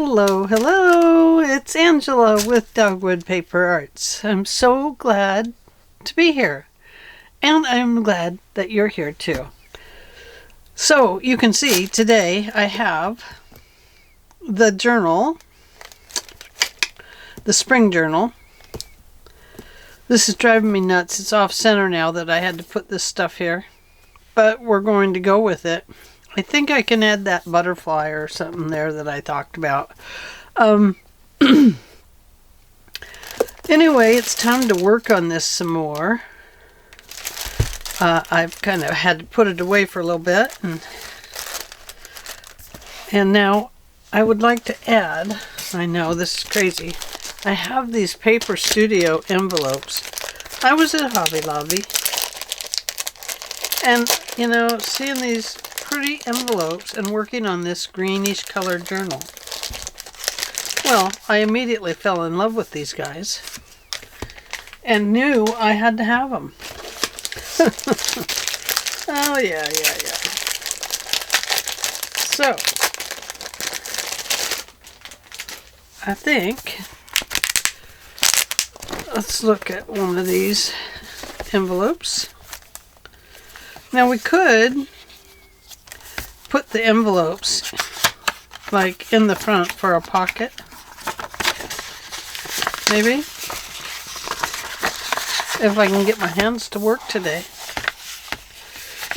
Hello, hello, it's Angela with Dogwood Paper Arts. I'm so glad to be here, and I'm glad that you're here too. So you can see today I have the journal, the spring journal. This is driving me nuts. It's off center now that I had to put this stuff here, but we're going to go with it. I think I can add that butterfly or something there that I talked about. Anyway, it's time to work on this some more. I've kind of had to put it away for a little bit. And now I would like to add, I know this is crazy, I have these Paper Studio envelopes. I was at Hobby Lobby, and you know, seeing these pretty envelopes and working on this greenish colored journal. Well, I immediately fell in love with these guys and knew I had to have them. Oh yeah. So, I think, let's look at one of these envelopes. Now we could put the envelopes like in the front for a pocket, maybe, if I can get my hands to work today.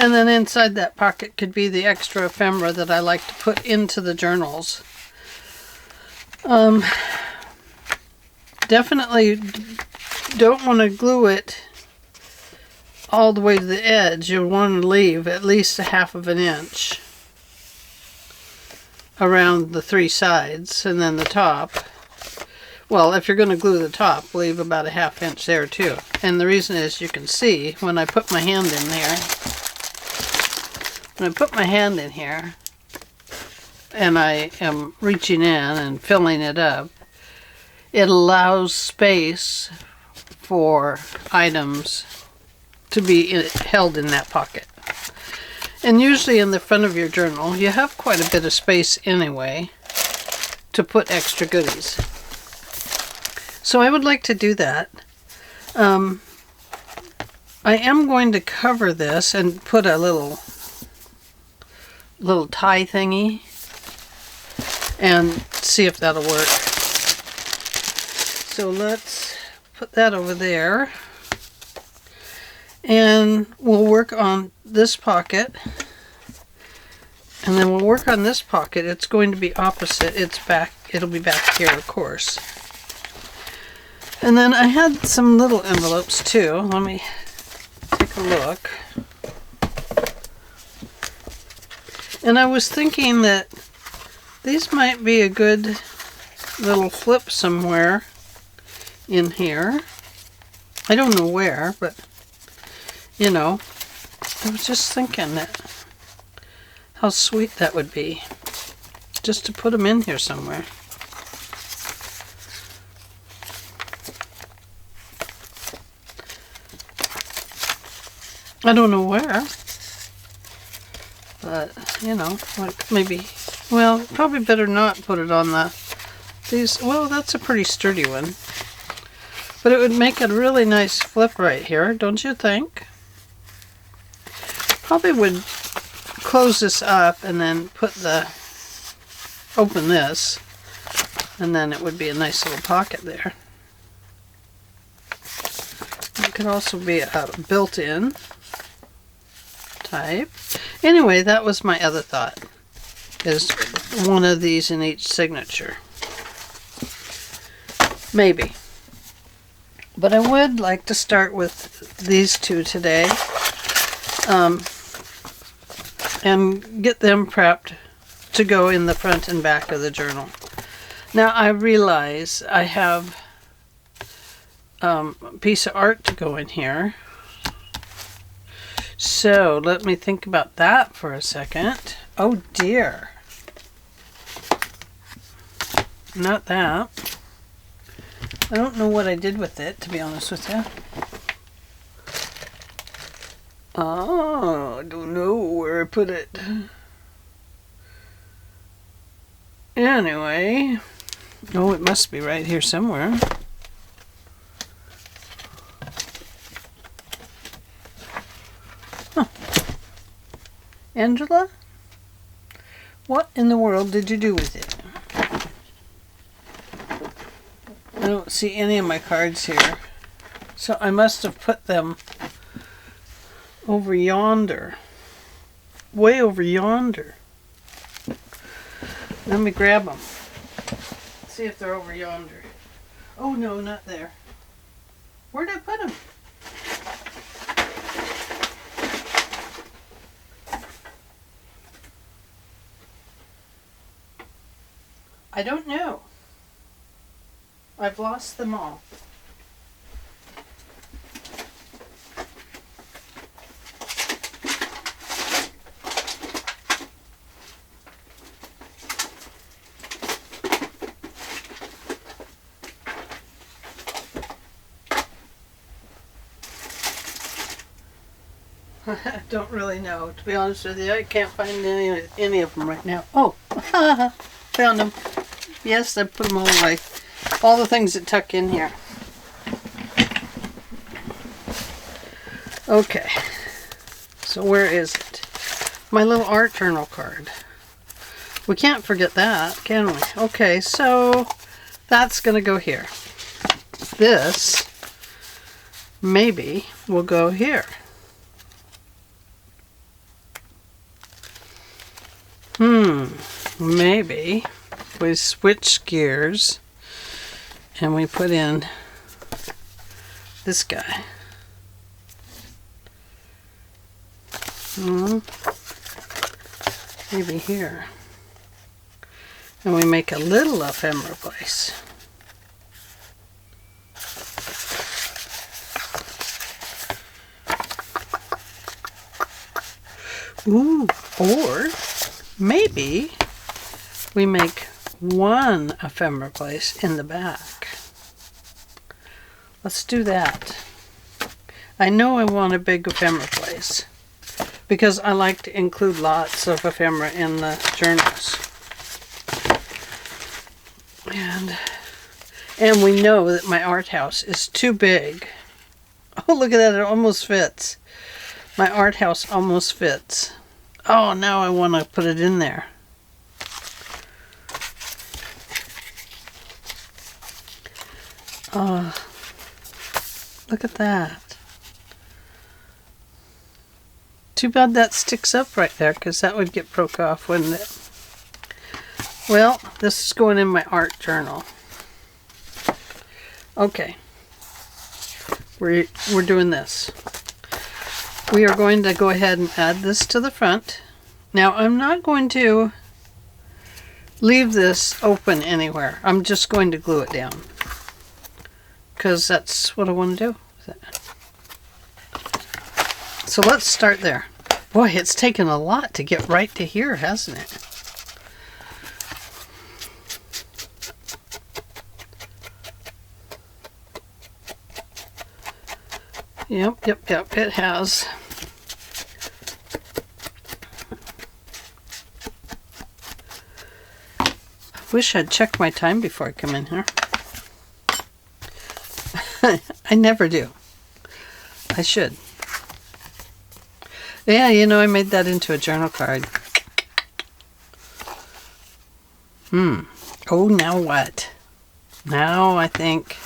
And then inside that pocket could be the extra ephemera that I like to put into the journals. Definitely don't want to glue it all the way to the edge. You'll want to leave at least a half of an inch around the three sides, and then the top. Well, if you're going to glue the top, leave about a half inch there too. And the reason is, you can see when I put my hand in there, and I am reaching in and filling it up, it allows space for items to be held in that pocket. And usually in the front of your journal, you have quite a bit of space anyway to put extra goodies. So I would like to do that. I am going to cover this and put a little tie thingy and see if that'll work. So let's put that over there. And we'll work on this pocket, and then we'll work on this pocket. It's going to be opposite. It'll be back here, of course. And then I had some little envelopes too. Let me take a look. And I was thinking that these might be a good little flip somewhere in here. I don't know where, but you know, I was just thinking that how sweet that would be, just to put them in here somewhere. I don't know where, but you know, like maybe, well, probably better not put it on these. Well, that's a pretty sturdy one, but it would make a really nice flip right here, don't you think? Probably would close this up and then open this, and then it would be a nice little pocket there. It could also be a built-in type. Anyway, that was my other thought, is one of these in each signature. Maybe. But I would like to start with these two today. And get them prepped to go in the front and back of the journal. Now I realize I have a piece of art to go in here. So let me think about that for a second. Oh dear. Not that. I don't know what I did with it, to be honest with you. Oh, I don't know where I put it. Anyway, oh, it must be right here somewhere. Huh. Angela? What in the world did you do with it? I don't see any of my cards here. So I must have put them over yonder. Way over yonder. Let me grab them. See if they're over yonder. Oh no, not there. Where did I put them? I don't know. I've lost them all. I don't really know. To be honest with you, I can't find any of them right now. Oh, found them. Yes, I put them all away. All the things that tuck in here. Okay. So where is it? My little art journal card. We can't forget that, can we? Okay, so that's going to go here. This maybe will go here. Maybe we switch gears and we put in this guy. Maybe here. And we make a little ephemera place. Ooh, or maybe we make one ephemera place in the back. Let's do that. I know I want a big ephemera place because I like to include lots of ephemera in the journals. And we know that my art house is too big. Oh, look at that, it almost fits. My art house almost fits. Oh, now I want to put it in there. Look at that. Too bad that sticks up right there, because that would get broke off, wouldn't it? Well, this is going in my art journal. Okay. We're doing this. We are going to go ahead and add this to the front. Now, I'm not going to leave this open anywhere. I'm just going to glue it down, because that's what I want to do with it. So let's start there. Boy, it's taken a lot to get right to here, hasn't it? Yep, it has. I wish I'd checked my time before I come in here. I never do. I should. Yeah, you know, I made that into a journal card. Oh, now what? Now I think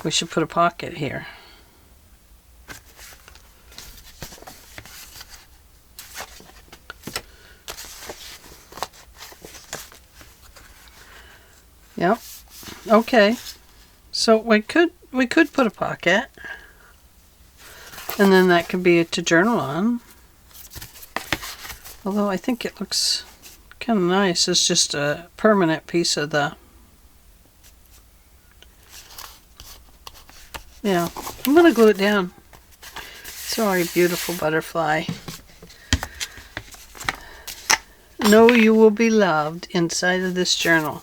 we should put a pocket here. Yep. Okay. So we could put a pocket, and then that could be to journal on. Although I think it looks kind of nice. It's just a permanent piece of the. Yeah, I'm gonna glue it down. Sorry, beautiful butterfly. Know you will be loved inside of this journal.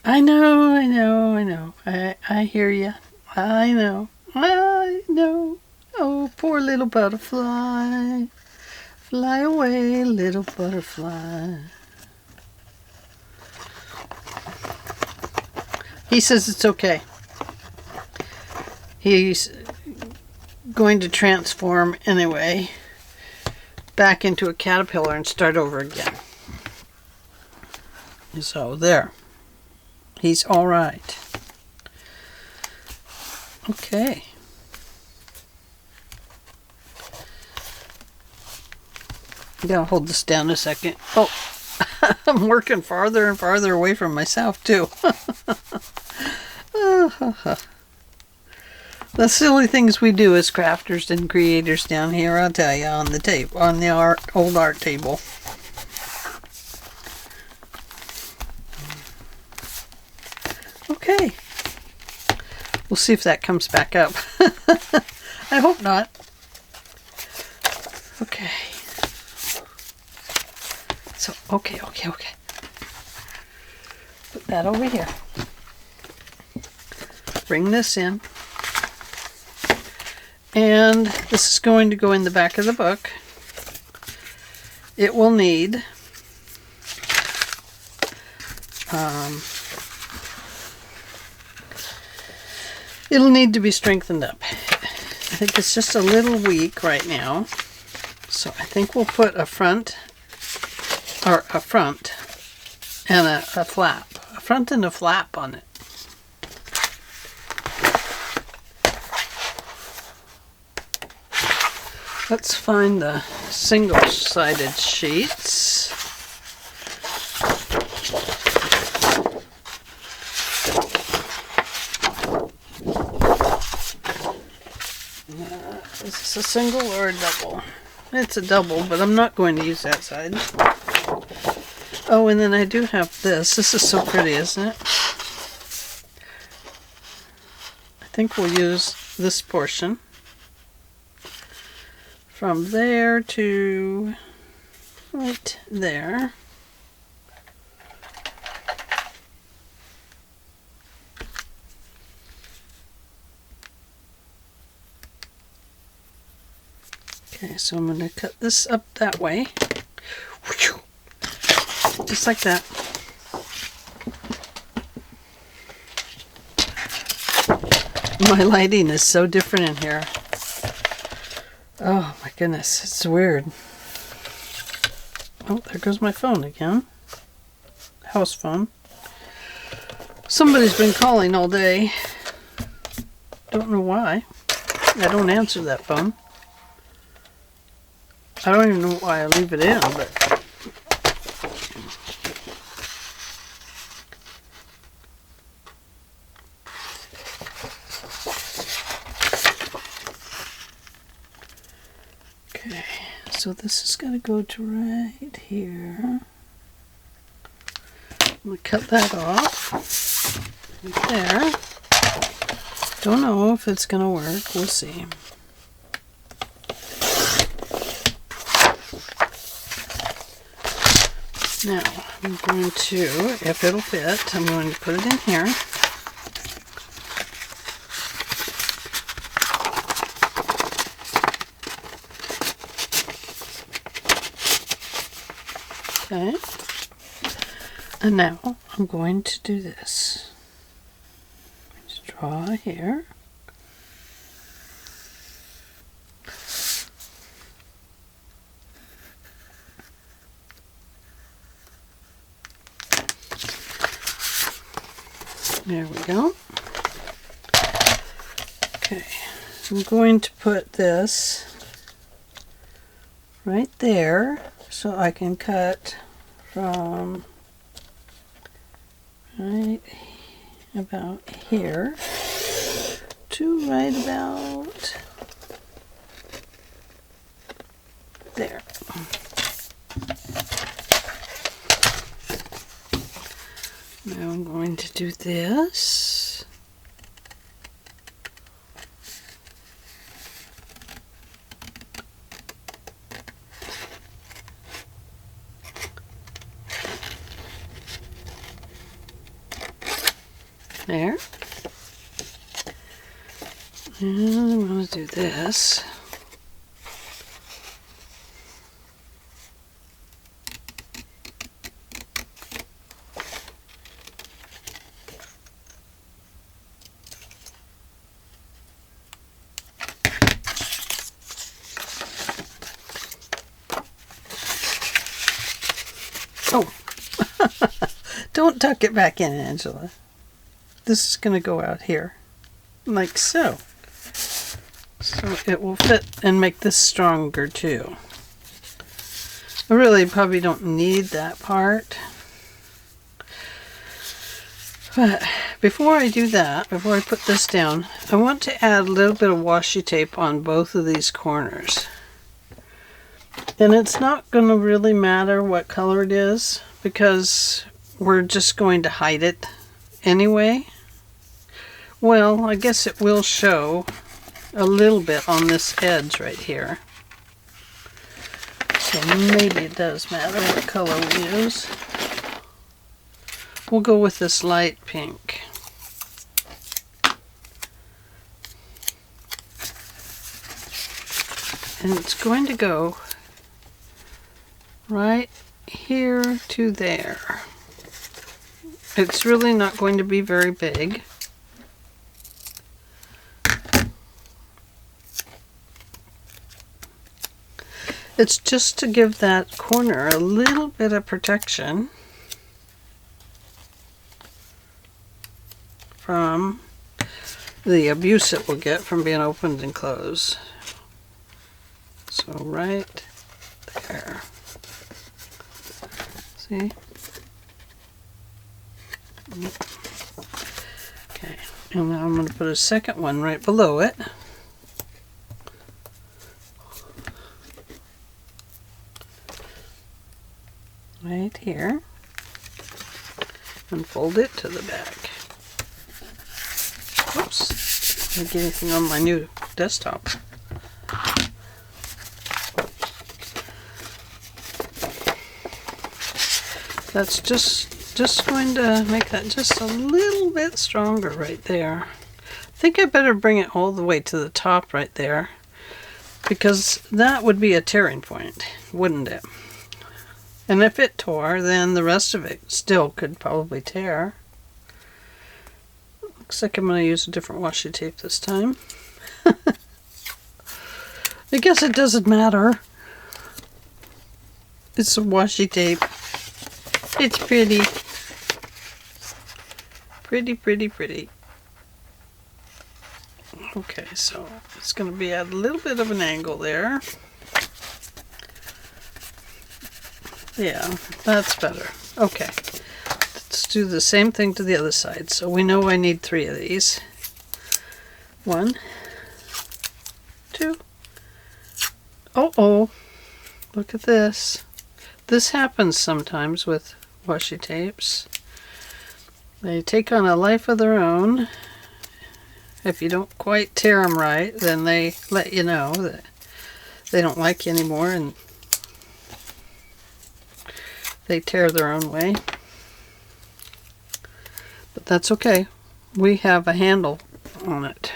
I know. I hear you. I know. Oh, poor little butterfly. Fly away, little butterfly. He says it's okay. He's going to transform anyway back into a caterpillar and start over again. So there. He's all right. Okay. I gotta hold this down a second. Oh, I'm working farther and farther away from myself too. The silly things we do as crafters and creators down here, I'll tell you, on the old art table. Okay. We'll see if that comes back up. I hope not. Okay. So, okay. Put that over here. Bring this in. And this is going to go in the back of the book. It will need it'll need to be strengthened up. I think it's just a little weak right now. So I think we'll put a front and a flap. A front and a flap on it. Let's find the single-sided sheets. Is this a single or a double? It's a double, but I'm not going to use that side. Oh, and then I do have this. This is so pretty, isn't it? I think we'll use this portion. From there to right there. Okay, so I'm going to cut this up that way. Just like that. My lighting is so different in here. Oh my goodness, it's weird. Oh, there goes my phone again. House phone. Somebody's been calling all day. Don't know why. I don't answer that phone. I don't even know why I leave it in, but... Okay, so this is going to go to right here. I'm going to cut that off. Right there. Don't know if it's going to work. We'll see. Now, I'm going to, if it'll fit, I'm going to put it in here. Okay. And now, I'm going to do this. Just draw here. There we go. Okay, I'm going to put this right there so I can cut from right about here to right about there. Now I'm going to do this. There. And I'm going to do this. Oh, don't tuck it back in, Angela. This is going to go out here, like so. So it will fit and make this stronger too. I really probably don't need that part. But before I do that, before I put this down, I want to add a little bit of washi tape on both of these corners. And it's not going to really matter what color it is, because we're just going to hide it anyway. Well, I guess it will show a little bit on this edge right here. So maybe it does matter what color we use. We'll go with this light pink. And it's going to go right here to there. It's really not going to be very big. It's just to give that corner a little bit of protection from the abuse it will get from being opened and closed. So right there. See? Okay, and now I'm going to put a second one right below it. Right here, and fold it to the back. Oops, didn't get anything on my new desktop. That's just going to make that just a little bit stronger right there. I think I better bring it all the way to the top right there, because that would be a tearing point, wouldn't it? And if it tore, then the rest of it still could probably tear. Looks like I'm going to use a different washi tape this time. I guess it doesn't matter. It's a washi tape. It's pretty. Pretty, pretty, pretty. Okay, so it's going to be at a little bit of an angle there. Yeah, that's better. Okay, let's do the same thing to the other side. So we know I need 3 of these. 1, 2. Oh, look at this. This happens sometimes with washi tapes. They take on a life of their own. If you don't quite tear them right, then they let you know that they don't like you anymore, and they tear their own way. But that's okay. We have a handle on it.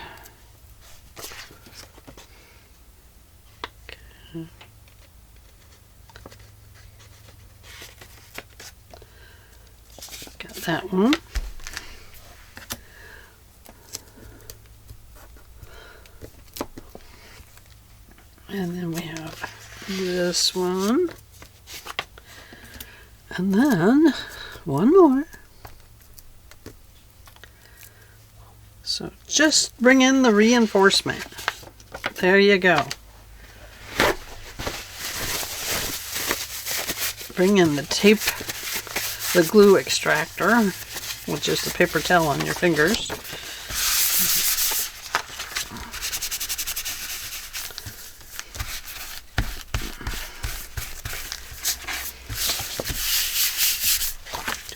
Okay. Got that one. And then we have this one. And then one more. So just bring in the reinforcement. There you go. Bring in the tape, the glue extractor, which is the paper towel on your fingers.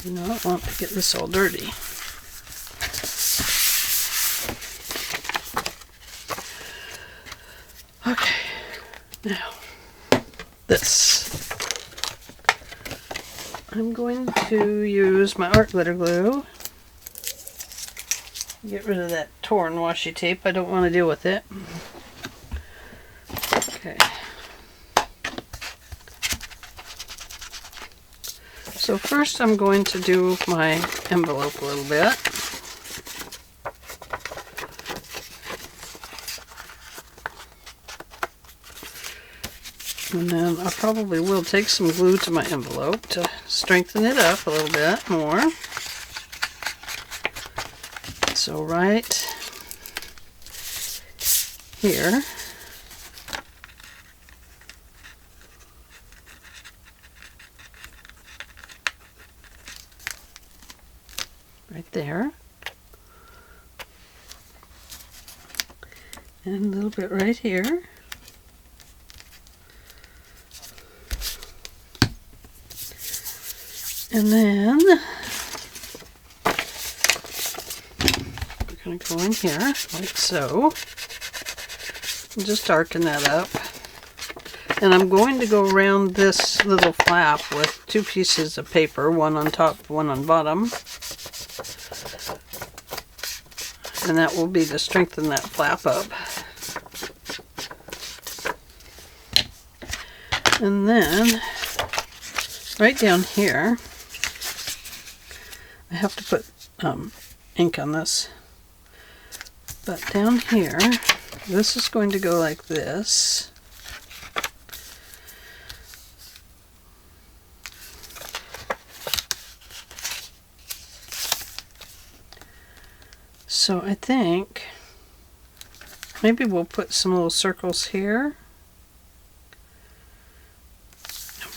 Do not want to get this all dirty. Okay, now this. I'm going to use my art glitter glue. Get rid of that torn washi tape. I don't want to deal with it. Okay. So first I'm going to do my envelope a little bit. And then I probably will take some glue to my envelope to strengthen it up a little bit more. So right here, right there, and a little bit right here. And then we're going to go in here like so and just darken that up. And I'm going to go around this little flap with two pieces of paper, one on top, one on bottom. And that will be to strengthen that flap up. And then right down here, I have to put ink on this, but down here, this is going to go like this. So I think maybe we'll put some little circles here.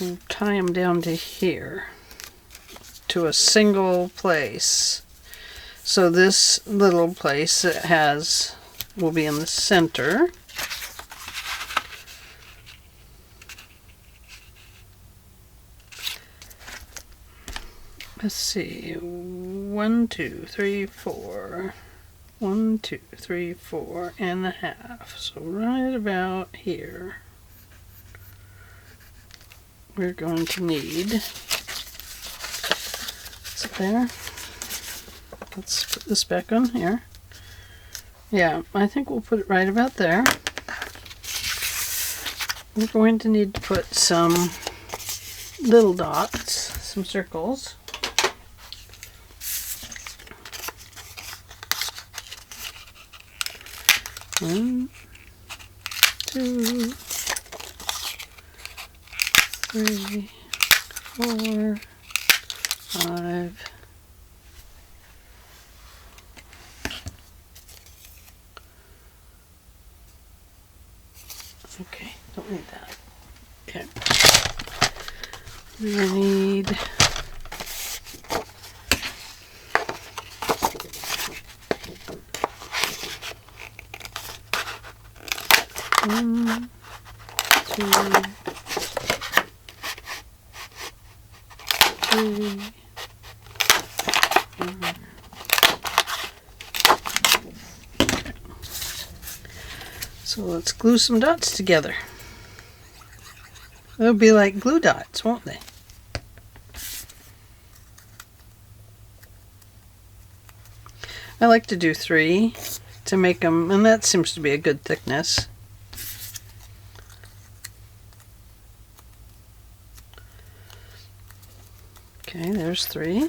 We'll tie them down to here, to a single place. So this little place it has will be in the center. Let's see, 1, 2, 3, 4. 1, 2, 3, 4 and a half. So right about here, we're going to need, is it there? Let's put this back on here. Yeah, I think we'll put it right about there. We're going to need to put some little dots, some circles. One, 2, 3, 4, 5. Okay, don't need that. Okay. We need 1, 2, 3, 4. So let's glue some dots together. They'll be like glue dots, won't they? I like to do 3 to make them, and that seems to be a good thickness. Okay, there's 3.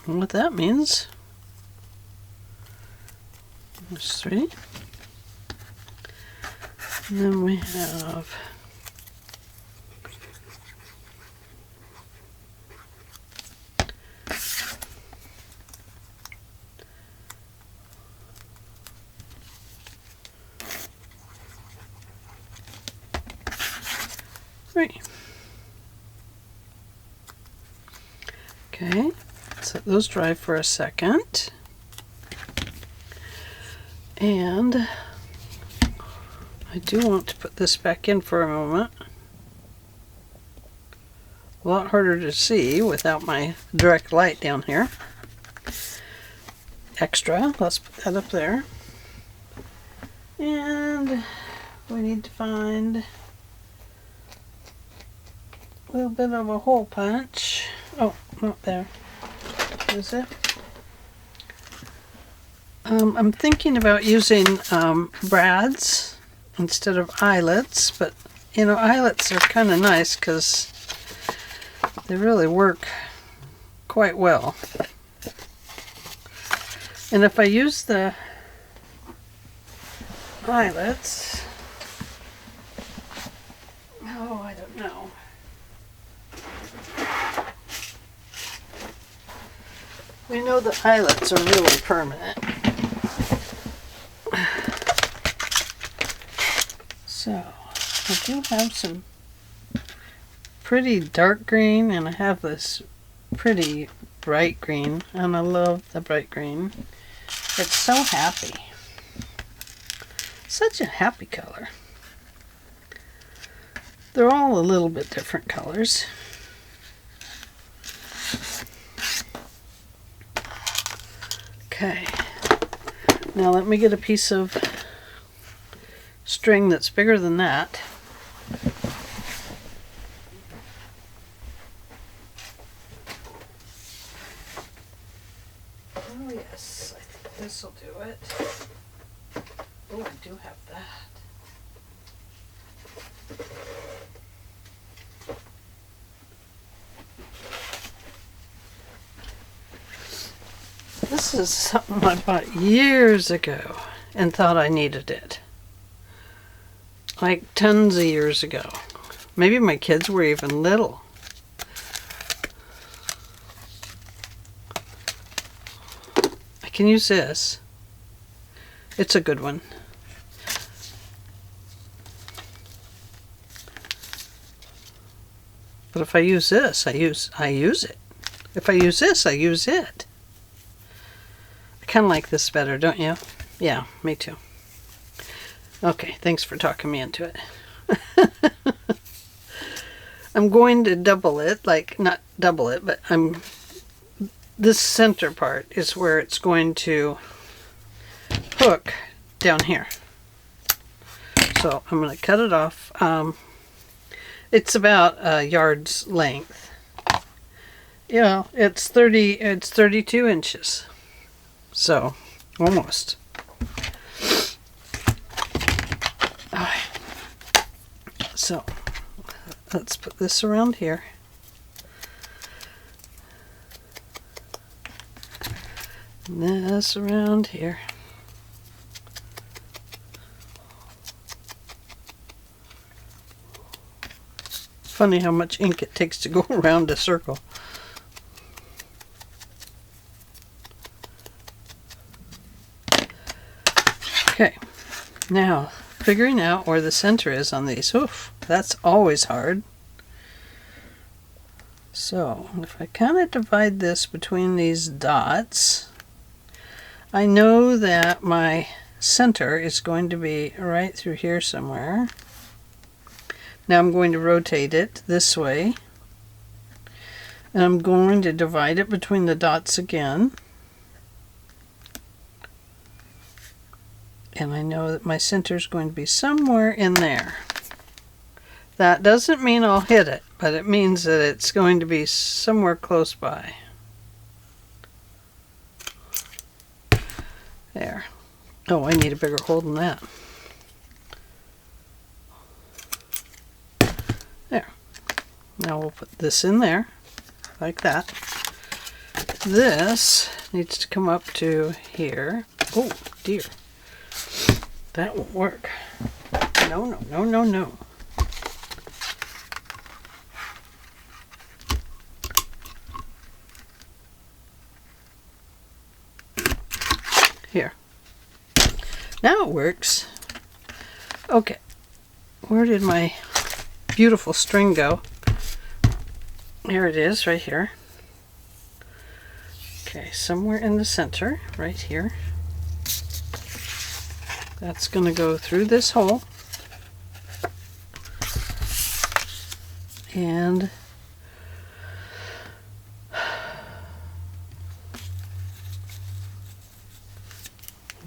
And what that means, there's 3. And then we have three. Okay, let's let those dry for a second. And I do want to put this back in for a moment. A lot harder to see without my direct light down here. Extra, let's put that up there. And we need to find a little bit of a hole punch. Oh, not there. Is it? I'm thinking about using brads instead of eyelets, but you know, eyelets are kind of nice because they really work quite well. And if I use the eyelets, oh, I don't know. We know the eyelets are really permanent. So, I do have some pretty dark green, and I have this pretty bright green, and I love the bright green. It's so happy. Such a happy color. They're all a little bit different colors. Okay, now let me get a piece of string that's bigger than that. Oh yes, I think this will do it. Oh, I do have that. This is something I bought years ago and thought I needed it. Like tons of years ago. Maybe my kids were even little. I can use this. It's a good one. But if I use this, I use it. If I use this, I use it. I kind of like this better, don't you? Yeah, me too. Okay, thanks for talking me into it. I'm going to double it, like not double it, but this center part is where it's going to hook down here. So I'm going to cut it off. It's about a yard's length. Yeah, it's 32 inches. So, almost. Alright. So, let's put this around here. And this around here. Funny how much ink it takes to go around a circle. Okay, now figuring out where the center is on these. Oof, that's always hard. So if I kind of divide this between these dots, I know that my center is going to be right through here somewhere. Now I'm going to rotate it this way, and I'm going to divide it between the dots again. And I know that my center is going to be somewhere in there. That doesn't mean I'll hit it, but it means that it's going to be somewhere close by. There. Oh, I need a bigger hole than that. There. Now we'll put this in there, like that. This needs to come up to here. Oh, dear. That won't work. No, no, no, no, no. Here. Now it works. Okay. Where did my beautiful string go? Here it is, right here. Okay, somewhere in the center, right here. That's going to go through this hole. And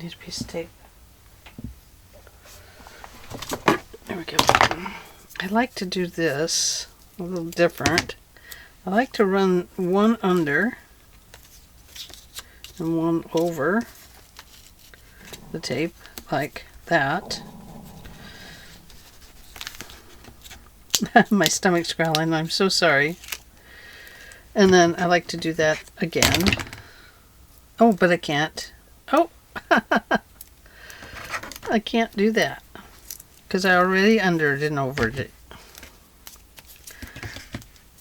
need a piece of tape. There we go. I like to do this a little different. I like to run one under and one over the tape like that. My stomach's growling. I'm so sorry. And then I like to do that again. Oh, but I can't. Oh, I can't do that because I already undered and overed it.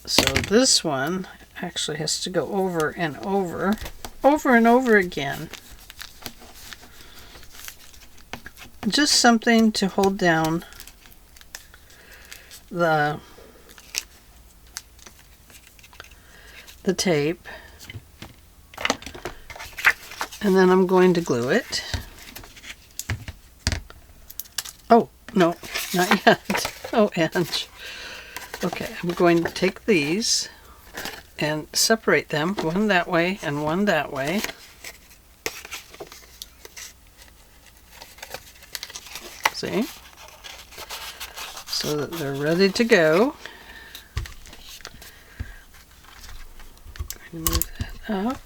So this one actually has to go over and over and over again. Just something to hold down the tape. And then I'm going to glue it. Oh, no, not yet. Oh, Ange. Okay, I'm going to take these and separate them, one that way and one that way. See? So that they're ready to go. I'm going to move that up.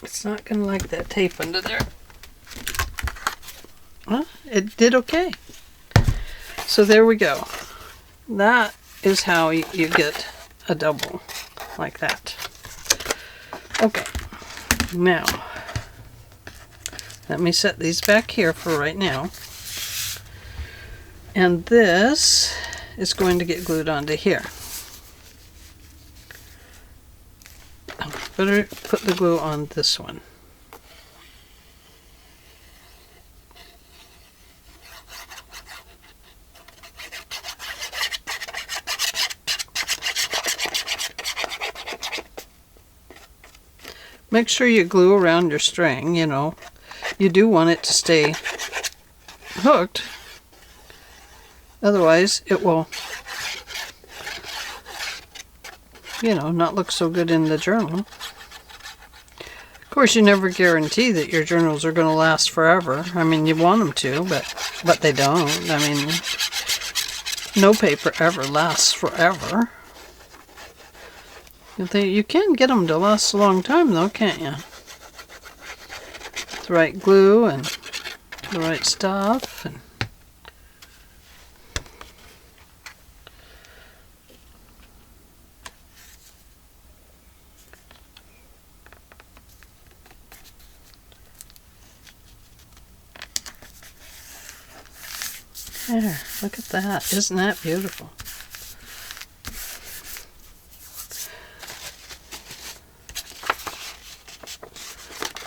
It's not going to like that tape under there. Well, it did okay. So there we go. That is how you get a double like that. Okay, now let me set these back here for right now. And this is going to get glued onto here. Better put the glue on this one. Make sure you glue around your string, you know. You do want it to stay hooked. Otherwise, it will, you know, not look so good in the journal. Of course, you never guarantee that your journals are going to last forever. I mean, you want them to, but they don't. I mean, no paper ever lasts forever. You can get them to last a long time, though, can't you? With the right glue and the right stuff. And there, look at that. Isn't that beautiful?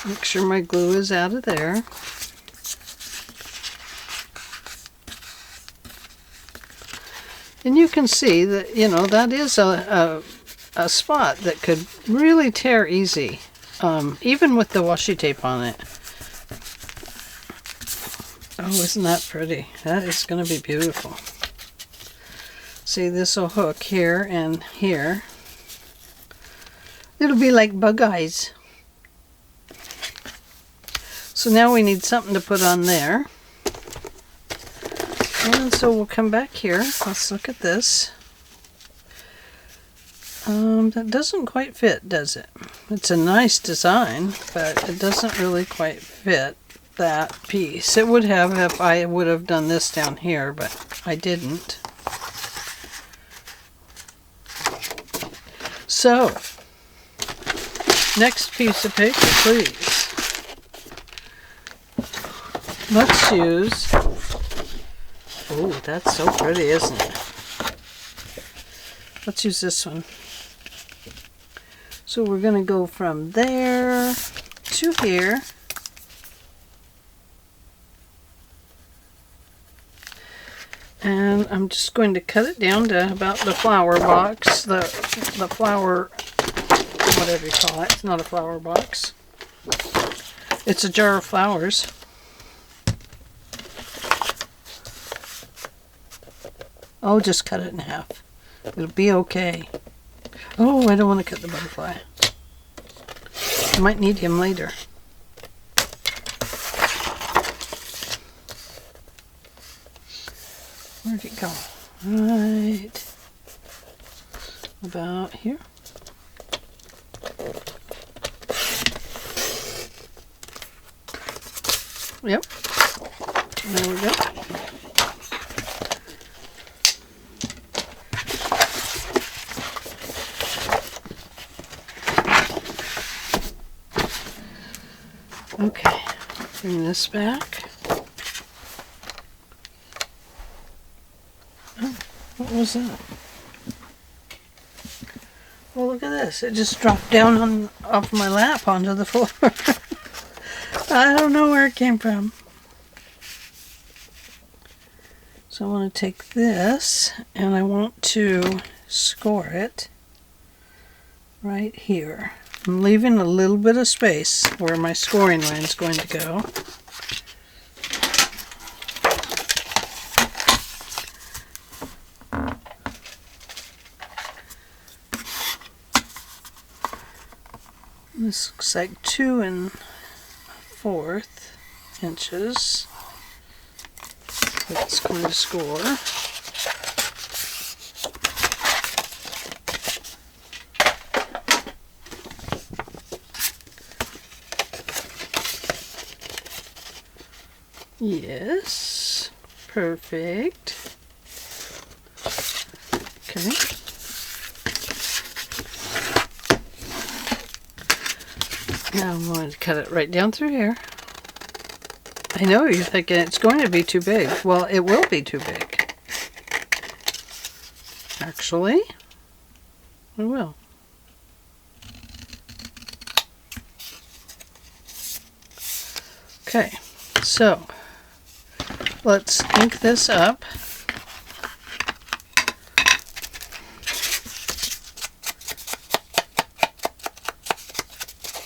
Make sure my glue is out of there. And you can see that, you know, that is a spot that could really tear easy, even with the washi tape on it. Oh, isn't that pretty? That is going to be beautiful. See, this will hook here and here. It'll be like bug eyes. So now we need something to put on there. And so we'll come back here. Let's look at this. That doesn't quite fit, does it? It's a nice design, but it doesn't really quite fit that piece. It would have if I would have done this down here, but I didn't. So, next piece of paper, please. Let's use, oh, that's so pretty, isn't it? Let's use this one. So we're going to go from there to here. And I'm just going to cut it down to about the flower box, the flower, whatever you call it. It's not a flower box. It's a jar of flowers. Oh, just cut it in half. It'll be okay. Oh, I don't want to cut the butterfly. I might need him later. Where'd it go? Right about here. Yep. There we go. this back. Oh, what was that? Well, look at this. It just dropped down off my lap onto the floor. I don't know where it came from. So I want to take this and I want to score it right here. I'm leaving a little bit of space where my scoring line is going to go. This looks like 2 4 inches. That's going to score. Yes, perfect. Okay. Now I'm going to cut it right down through here. I know you're thinking it's going to be too big. Well, it will be too big. Actually, it will. Okay, so let's ink this up.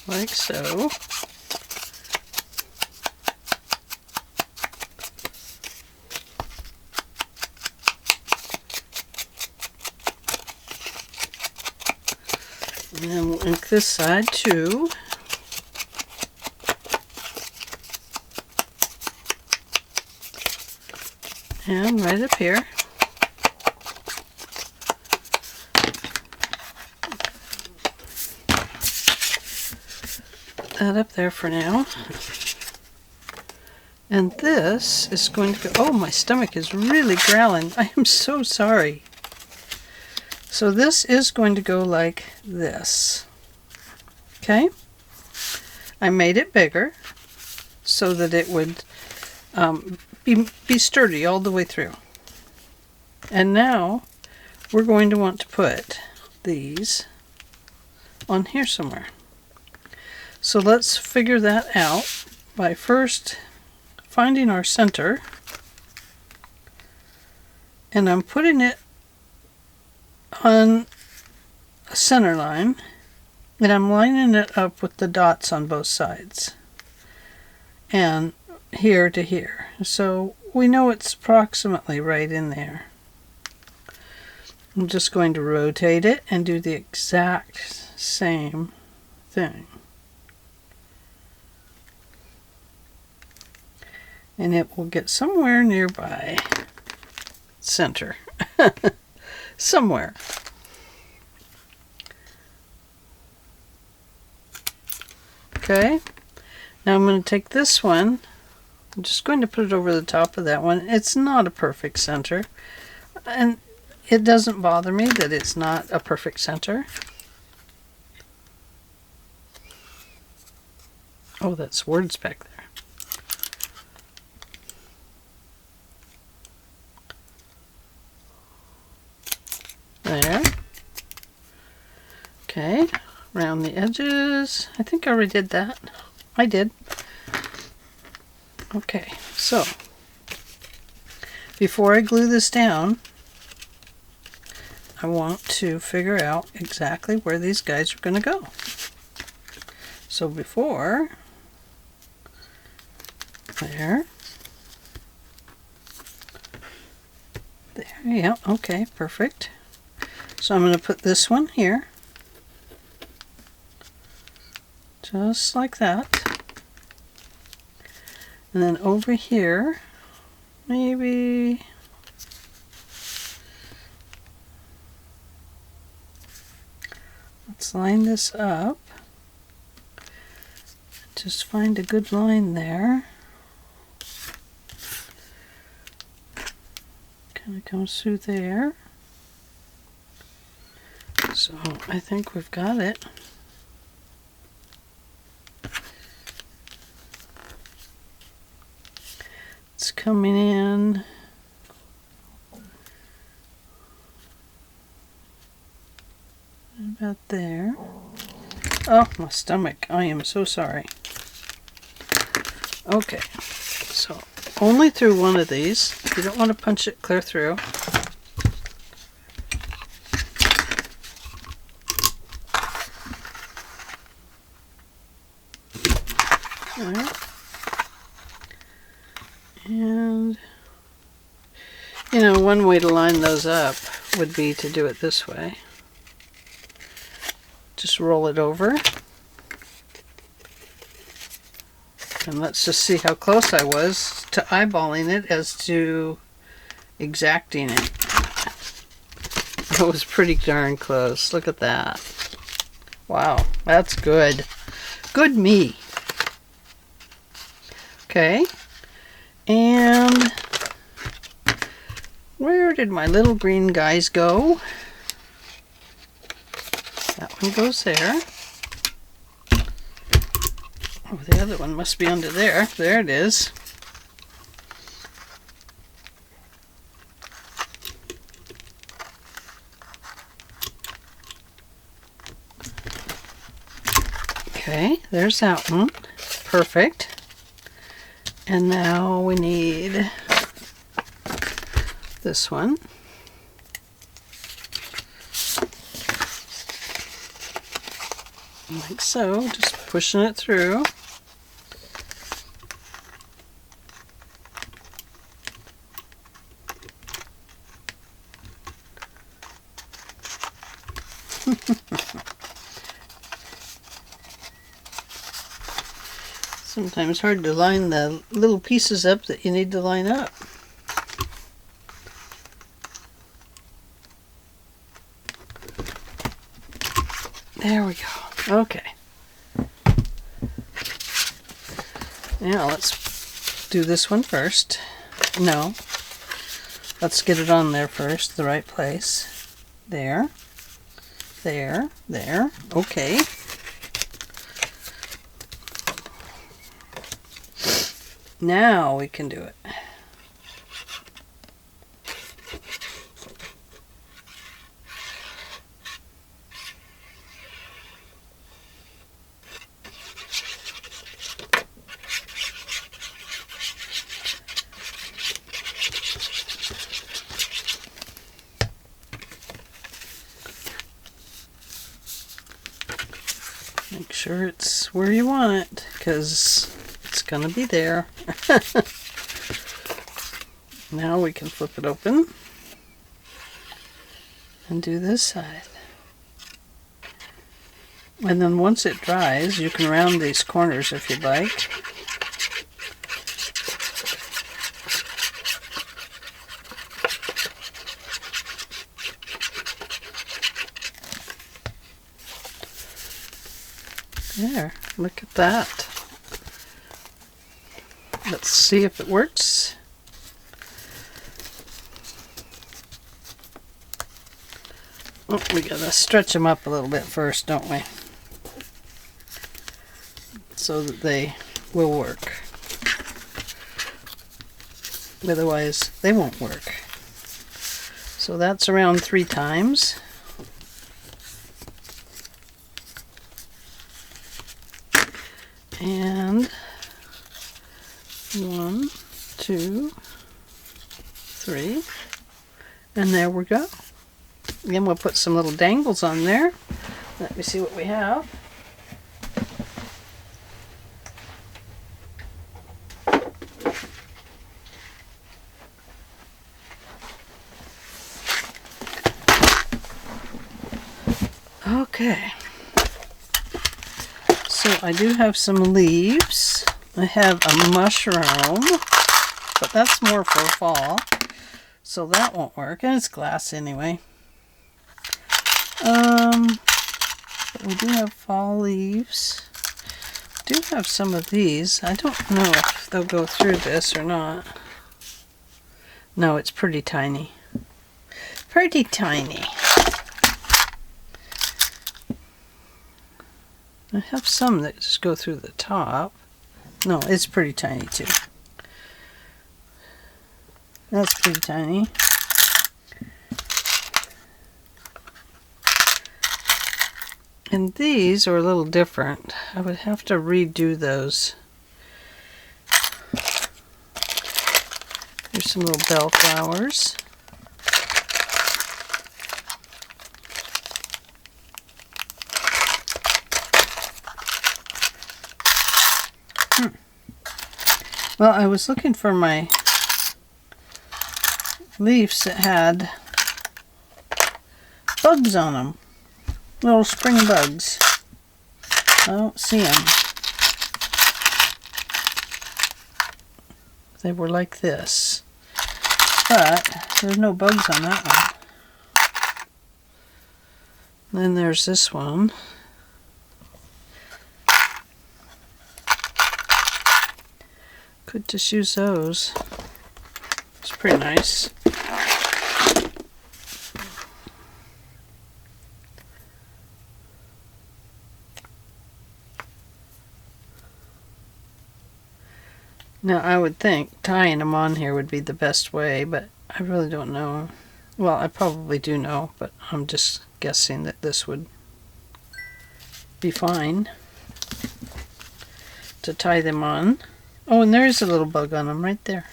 Like so. And then we'll ink this side too. And right up here. That up there for now. And this is going to go, oh, my stomach is really growling. I am so sorry. So this is going to go like this. Okay? I made it bigger so that it would be sturdy all the way through. And now we're going to want to put these on here somewhere. So let's figure that out by first finding our center, and I'm putting it on a center line, and I'm lining it up with the dots on both sides and here to here, so we know it's approximately right in there. I'm just going to rotate it and do the exact same thing. And it will get somewhere nearby center. Somewhere. Okay. Now I'm going to take this one. I'm just going to put it over the top of that one. It's not a perfect center. And it doesn't bother me that it's not a perfect center. Oh, that's words back there. There. Okay, around the edges. I think I already did that. I did. Okay, so before I glue this down, I want to figure out exactly where these guys are going to go. So before, there, yeah, okay, perfect. So I'm going to put this one here, just like that. And then over here, maybe, let's line this up. Just find a good line there. Kind of comes through there. So I think we've got it. coming in. About there. Oh, my stomach. I am so sorry. Okay, so only through one of these. You don't want to punch it clear through. There. And, you know, one way to line those up would be to do it this way. Just roll it over. And let's just see how close I was to eyeballing it as to exacting it. It was pretty darn close. Look at that. Wow, that's good. Good me. Okay. And where did my little green guys go? That one goes there. Oh, the other one must be under there. There it is. Okay, there's that one. Perfect. And now we need this one. Like so, just pushing it through. Sometimes hard to line the little pieces up that you need to line up. There we go. Okay. Now let's do this one first. No. Let's get it on there first, the right place. There. There. There. Okay. Now we can do it. Make sure it's where you want it, because it's going to be there. Now we can flip it open and do this side. And then once it dries, you can round these corners if you'd like. There, look at that. Let's see if it works. Oh, we gotta stretch them up a little bit first, don't we? So that they will work. Otherwise, they won't work. So that's around 3 times. And 1, 2, 3, and there we go. Then we'll put some little dangles on there. Let me see what we have. Okay. So I do have some leaves. I have a mushroom, but that's more for fall, so that won't work. And it's glass anyway. But we do have fall leaves. Do have some of these. I don't know if they'll go through this or not. No, it's pretty tiny. Pretty tiny. I have some that just go through the top. No, it's pretty tiny too. That's pretty tiny. And these are a little different. I would have to redo those. There's some little bellflowers. Well, I was looking for my leaves that had bugs on them. Little spring bugs. I don't see them. They were like this. But there's no bugs on that one. Then there's this one. Could just use those. It's pretty nice. Now I would think tying them on here would be the best way, but I really don't know. Well, I probably do know, but I'm just guessing that this would be fine to tie them on. Oh, and there's a little bug on them right there.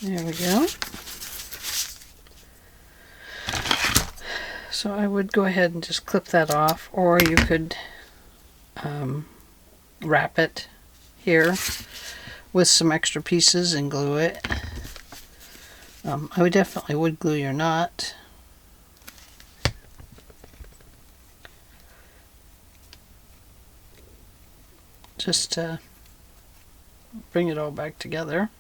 There we go. So I would go ahead and just clip that off, or you could wrap it here with some extra pieces and glue it. I would definitely would glue your knot. Just to bring it all back together.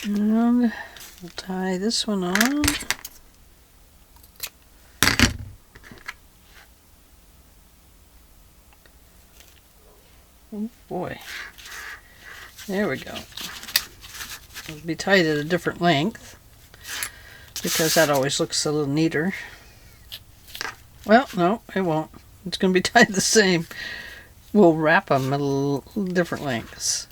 And we'll tie this one on. Oh boy. There we go. It'll be tied at a different length because that always looks a little neater. Well, no, it won't. It's going to be tied the same. We'll wrap them at a little different lengths.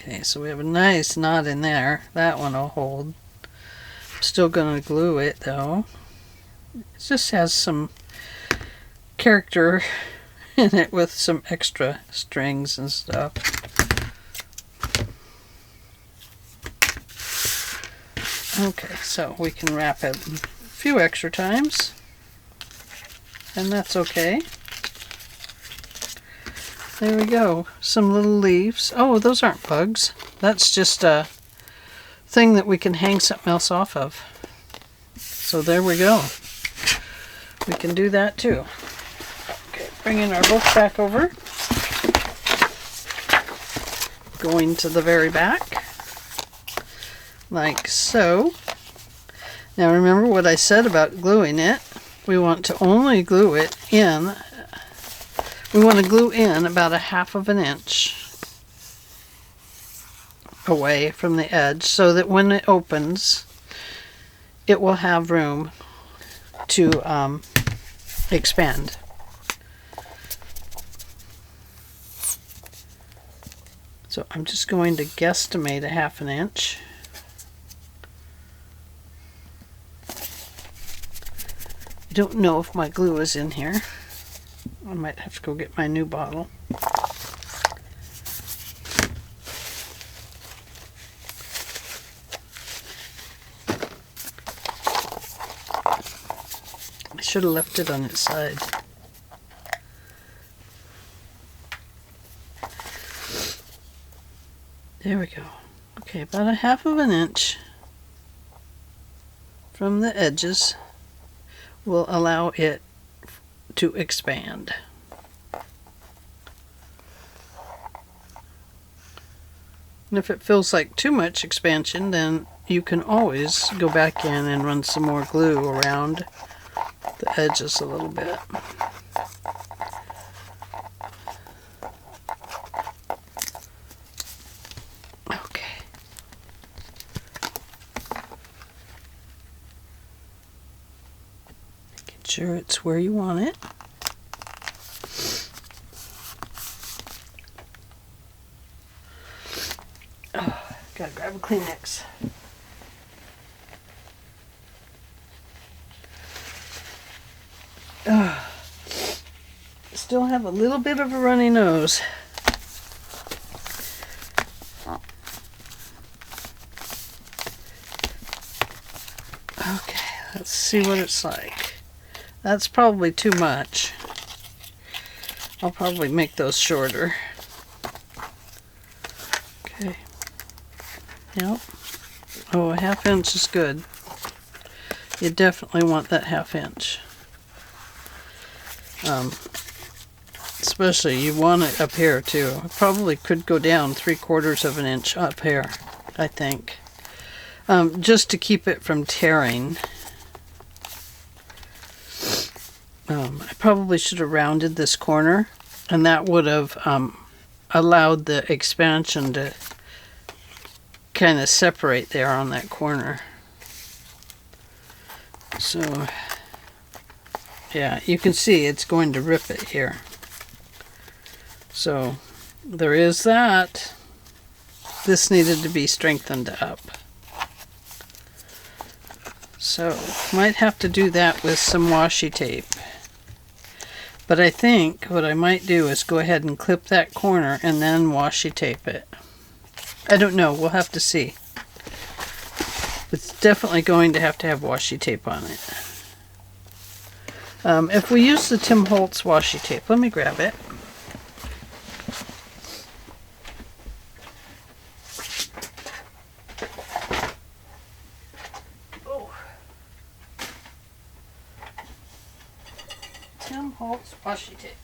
Okay, so we have a nice knot in there. That one will hold. I'm still going to glue it though. It just has some character in it with some extra strings and stuff. Okay, so we can wrap it a few extra times, and that's okay. There we go. Some little leaves. Oh, those aren't bugs. That's just a thing that we can hang something else off of. So there we go. We can do that too. Okay, bringing our book back over. Going to the very back. Like so. Now remember what I said about gluing it. We want to only glue it in. We want to glue in about 1/2 inch away from the edge so that when it opens, it will have room to expand. So I'm just going to guesstimate 1/2 inch. I don't know if my glue is in here. I might have to go get my new bottle. I should have left it on its side. There we go. Okay, about 1/2 inch from the edges. will allow it to expand. And if it feels like too much expansion, then you can always go back in and run some more glue around the edges a little bit. Okay. Making sure it's where you want it. Oh, gotta grab a Kleenex. Still have a little bit of a runny nose. Okay, let's see what it's like. That's probably too much. I'll probably make those shorter. Okay. Yep. Oh, a ½ inch is good. You definitely want that ½ inch. Especially you want it up here too. I probably could go down 3/4 of an inch up here, I think. Just to keep it from tearing. I probably should have rounded this corner, and that would have allowed the expansion to kind of separate there on that corner. So yeah, you can see it's going to rip it here. So there is that. This needed to be strengthened up. So might have to do that with some washi tape. But I think what I might do is go ahead and clip that corner and then washi tape it. I don't know, we'll have to see. It's definitely going to have washi tape on it. If we use the Tim Holtz washi tape, let me grab it. Oh. Tim Holtz washi tape.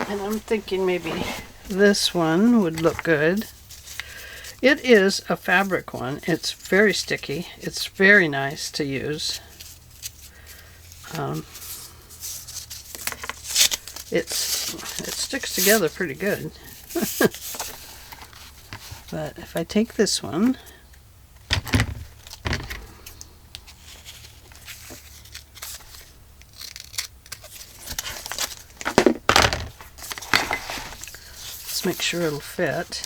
And I'm thinking maybe this one would look good. It is a fabric one. It's very sticky. It's very nice to use. It sticks together pretty good. But if I take this one, make sure it'll fit.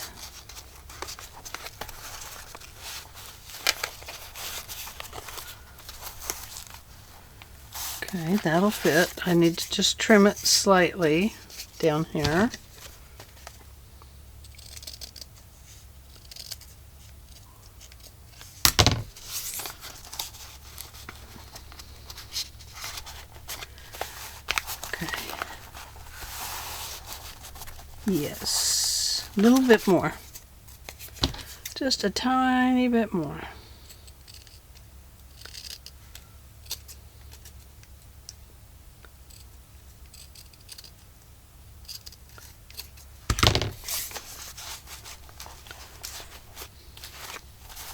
Okay, that'll fit. I need to just trim it slightly down here. Yes, a little bit more. Just a tiny bit more.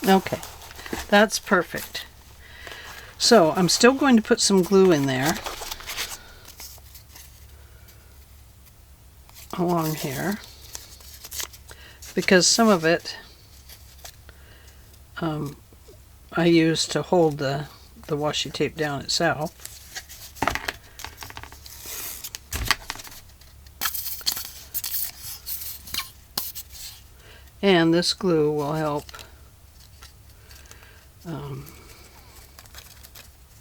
Okay, that's perfect. So I'm still going to put some glue in there. Along here, because some of it I use to hold the washi tape down itself. And this glue will help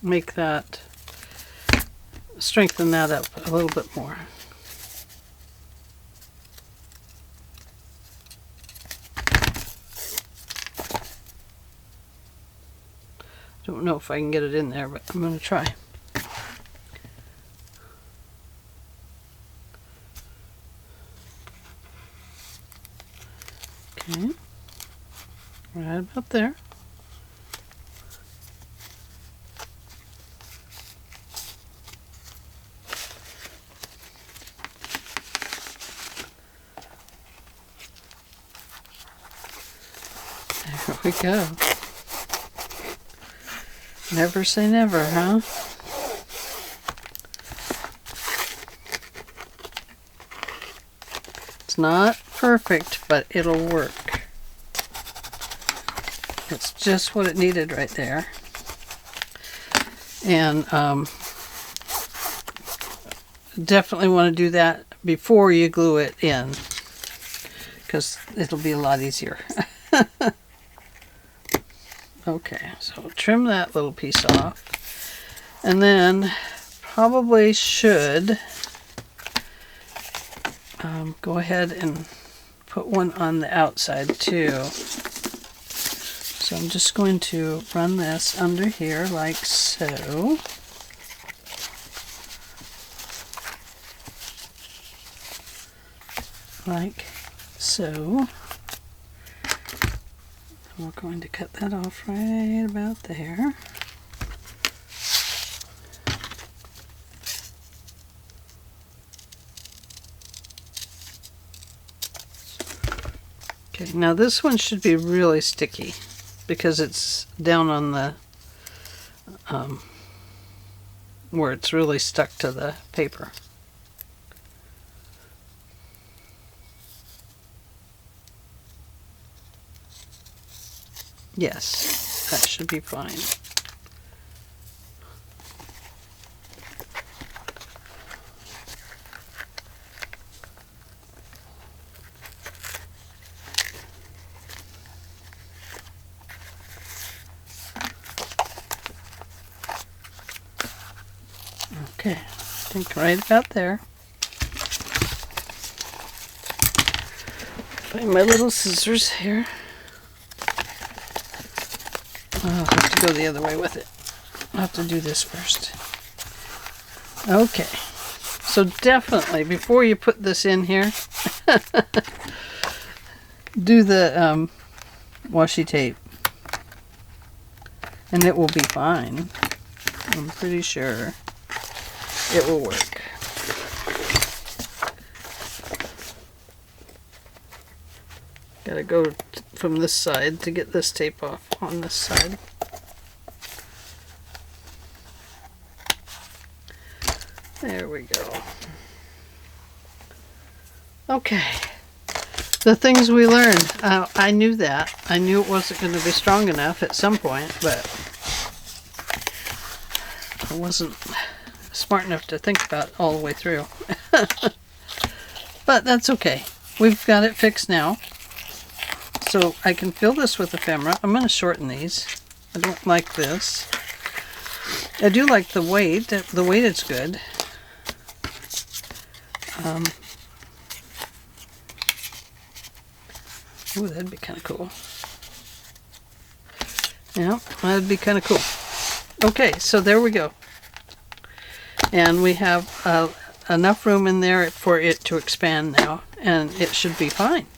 make that, strengthen that up a little bit more. Don't know if I can get it in there, but I'm going to try. Okay. Right about there. There we go. Never say never, huh? It's not perfect, but it'll work. It's just what it needed right there. And definitely want to do that before you glue it in, because it'll be a lot easier. Okay, so trim that little piece off. And then probably should go ahead and put one on the outside too. So I'm just going to run this under here like so. Like so. We're going to cut that off right about there. Okay, now this one should be really sticky because it's down on the where it's really stuck to the paper. Yes, that should be fine. Okay, I think right about there. Find my little scissors here. I'll have to go the other way with it. I'll have to do this first. Okay, so definitely before you put this in here, do the washi tape, and it will be fine. I'm pretty sure it will work. Gotta go from this side to get this tape off on this side. There we go. Okay. The things we learned. I knew that. I knew it wasn't going to be strong enough at some point, but I wasn't smart enough to think about it all the way through. But that's okay. We've got it fixed now. So I can fill this with ephemera. I'm going to shorten these. I don't like this. I do like the weight. The weight is good. Ooh, that'd be kind of cool. Yeah, that'd be kind of cool. Okay, so there we go. And we have enough room in there for it to expand now, and it should be fine.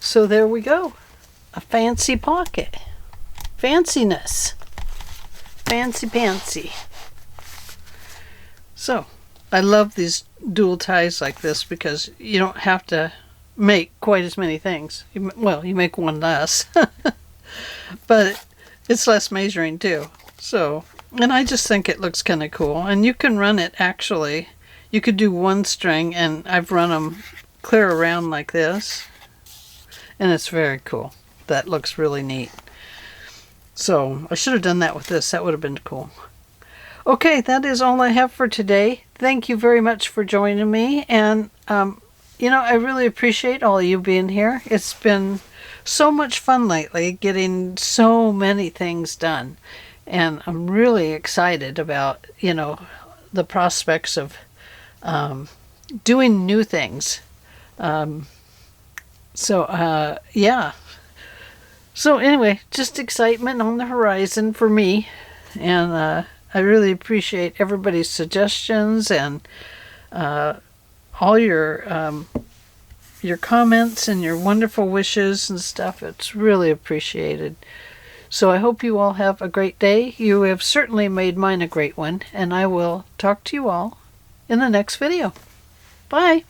So there we go. A fancy pocket. Fanciness. Fancy pantsy. So, I love these dual ties like this because you don't have to make quite as many things. Well, you make one less. But it's less measuring too. So, and I just think it looks kind of cool. And you can run it actually. You could do one string, and I've run them clear around like this. And it's very cool. That looks really neat. So I should have done that with this. That would have been cool. Okay, that is all I have for today. Thank you very much for joining me. And, you know, I really appreciate all of you being here. It's been so much fun lately getting so many things done. And I'm really excited about, you know, the prospects of doing new things. Yeah. So anyway, just excitement on the horizon for me. And I really appreciate everybody's suggestions and all your your comments and your wonderful wishes and stuff. It's really appreciated. So I hope you all have a great day. You have certainly made mine a great one, and I will talk to you all in the next video. Bye.